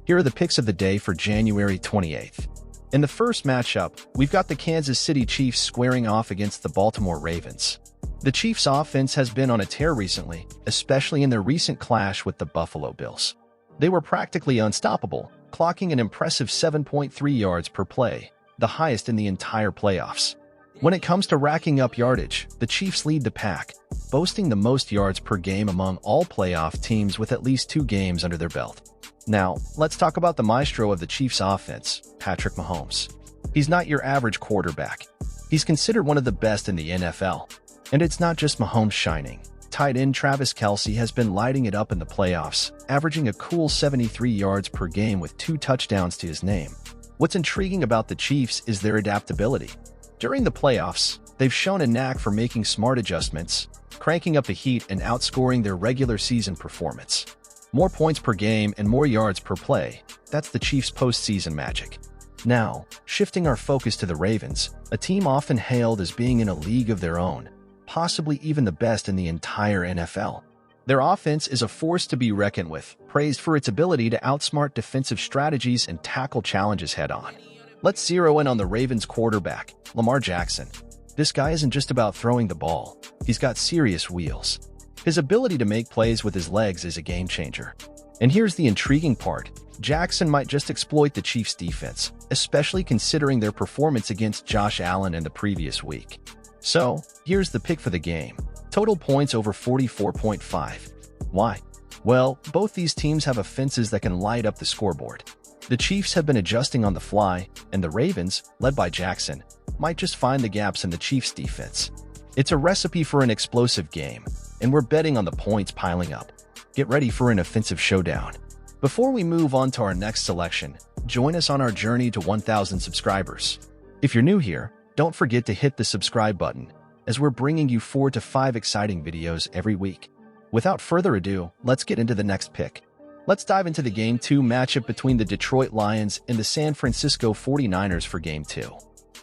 Here are the picks of the day for January 28th. In the first matchup, we've got the Kansas City Chiefs squaring off against the Baltimore Ravens. The Chiefs' offense has been on a tear recently, especially in their recent clash with the Buffalo Bills. They were practically unstoppable, clocking an impressive 7.3 yards per play, the highest in the entire playoffs. When it comes to racking up yardage, the Chiefs lead the pack, boasting the most yards per game among all playoff teams with at least 2 games under their belt. Now, let's talk about the maestro of the Chiefs' offense, Patrick Mahomes. He's not your average quarterback. He's considered one of the best in the NFL. And it's not just Mahomes shining. Tight end Travis Kelce has been lighting it up in the playoffs, averaging a cool 73 yards per game with 2 touchdowns to his name. What's intriguing about the Chiefs is their adaptability. During the playoffs, they've shown a knack for making smart adjustments, cranking up the heat and outscoring their regular season performance. More points per game and more yards per play, that's the Chiefs' postseason magic. Now, shifting our focus to the Ravens, a team often hailed as being in a league of their own, possibly even the best in the entire NFL. Their offense is a force to be reckoned with, praised for its ability to outsmart defensive strategies and tackle challenges head-on. Let's zero in on the Ravens quarterback, Lamar Jackson. This guy isn't just about throwing the ball. He's got serious wheels. His ability to make plays with his legs is a game-changer. And here's the intriguing part. Jackson might just exploit the Chiefs' defense, especially considering their performance against Josh Allen in the previous week. So, here's the pick for the game. Total points over 44.5. Why? Well, both these teams have offenses that can light up the scoreboard. The Chiefs have been adjusting on the fly, and the Ravens, led by Jackson, might just find the gaps in the Chiefs' defense. It's a recipe for an explosive game, and we're betting on the points piling up. Get ready for an offensive showdown. Before we move on to our next selection, join us on our journey to 1,000 subscribers. If you're new here, don't forget to hit the subscribe button, as we're bringing you 4 to 5 exciting videos every week. Without further ado, let's get into the next pick. Let's dive into the Game 2 matchup between the Detroit Lions and the San Francisco 49ers for Game 2.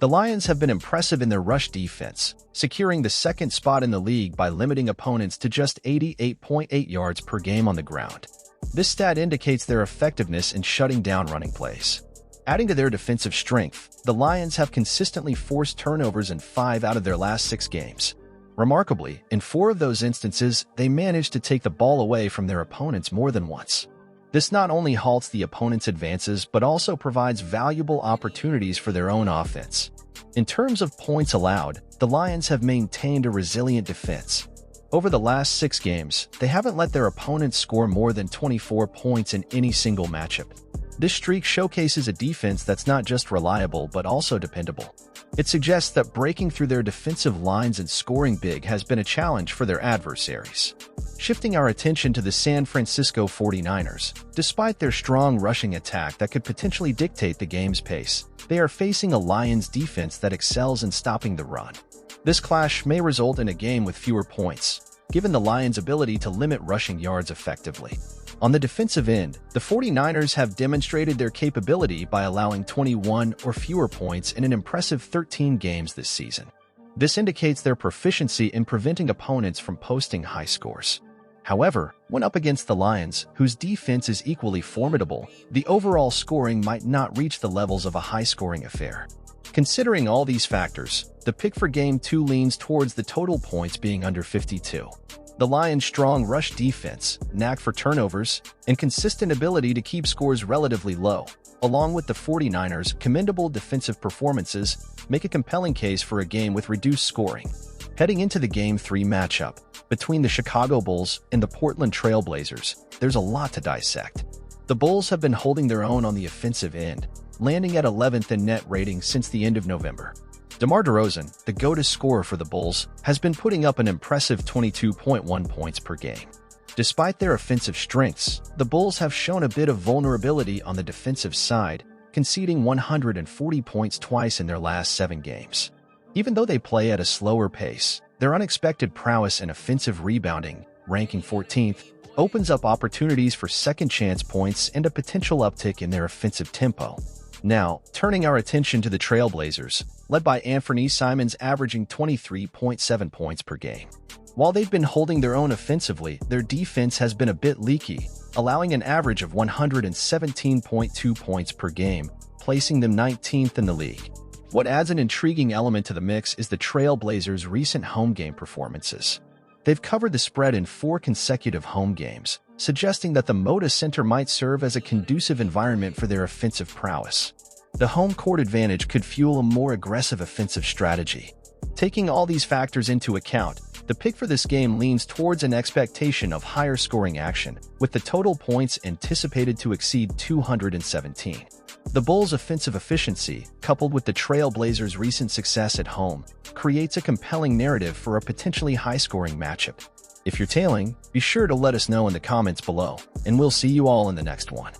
The Lions have been impressive in their rush defense, securing the second spot in the league by limiting opponents to just 88.8 yards per game on the ground. This stat indicates their effectiveness in shutting down running plays. Adding to their defensive strength, the Lions have consistently forced turnovers in 5 out of their last 6 games. Remarkably, in 4 of those instances, they managed to take the ball away from their opponents more than once. This not only halts the opponent's advances but also provides valuable opportunities for their own offense. In terms of points allowed, the Lions have maintained a resilient defense. Over the last 6 games, they haven't let their opponents score more than 24 points in any single matchup. This streak showcases a defense that's not just reliable but also dependable. It suggests that breaking through their defensive lines and scoring big has been a challenge for their adversaries. Shifting our attention to the San Francisco 49ers, despite their strong rushing attack that could potentially dictate the game's pace, they are facing a Lions defense that excels in stopping the run. This clash may result in a game with fewer points, given the Lions' ability to limit rushing yards effectively. On the defensive end, the 49ers have demonstrated their capability by allowing 21 or fewer points in an impressive 13 games this season. This indicates their proficiency in preventing opponents from posting high scores. However, when up against the Lions, whose defense is equally formidable, the overall scoring might not reach the levels of a high-scoring affair. Considering all these factors, the pick for Game 2 leans towards the total points being under 52. The Lions' strong rush defense, knack for turnovers, and consistent ability to keep scores relatively low, along with the 49ers' commendable defensive performances, make a compelling case for a game with reduced scoring. Heading into the Game 3 matchup between the Chicago Bulls and the Portland Trail Blazers, there's a lot to dissect. The Bulls have been holding their own on the offensive end, landing at 11th in net rating since the end of November. DeMar DeRozan, the go-to scorer for the Bulls, has been putting up an impressive 22.1 points per game. Despite their offensive strengths, the Bulls have shown a bit of vulnerability on the defensive side, conceding 140 points twice in their last 7 games. Even though they play at a slower pace, their unexpected prowess in offensive rebounding, ranking 14th, opens up opportunities for second-chance points and a potential uptick in their offensive tempo. Now, turning our attention to the Trailblazers, led by Anthony Simons averaging 23.7 points per game. While they've been holding their own offensively, their defense has been a bit leaky, allowing an average of 117.2 points per game, placing them 19th in the league. What adds an intriguing element to the mix is the Trail Blazers' recent home game performances. They've covered the spread in 4 consecutive home games, suggesting that the Moda Center might serve as a conducive environment for their offensive prowess. The home court advantage could fuel a more aggressive offensive strategy. Taking all these factors into account, the pick for this game leans towards an expectation of higher scoring action, with the total points anticipated to exceed 217. The Bulls' offensive efficiency, coupled with the Trail Blazers' recent success at home, creates a compelling narrative for a potentially high-scoring matchup. If you're tailing, be sure to let us know in the comments below, and we'll see you all in the next one.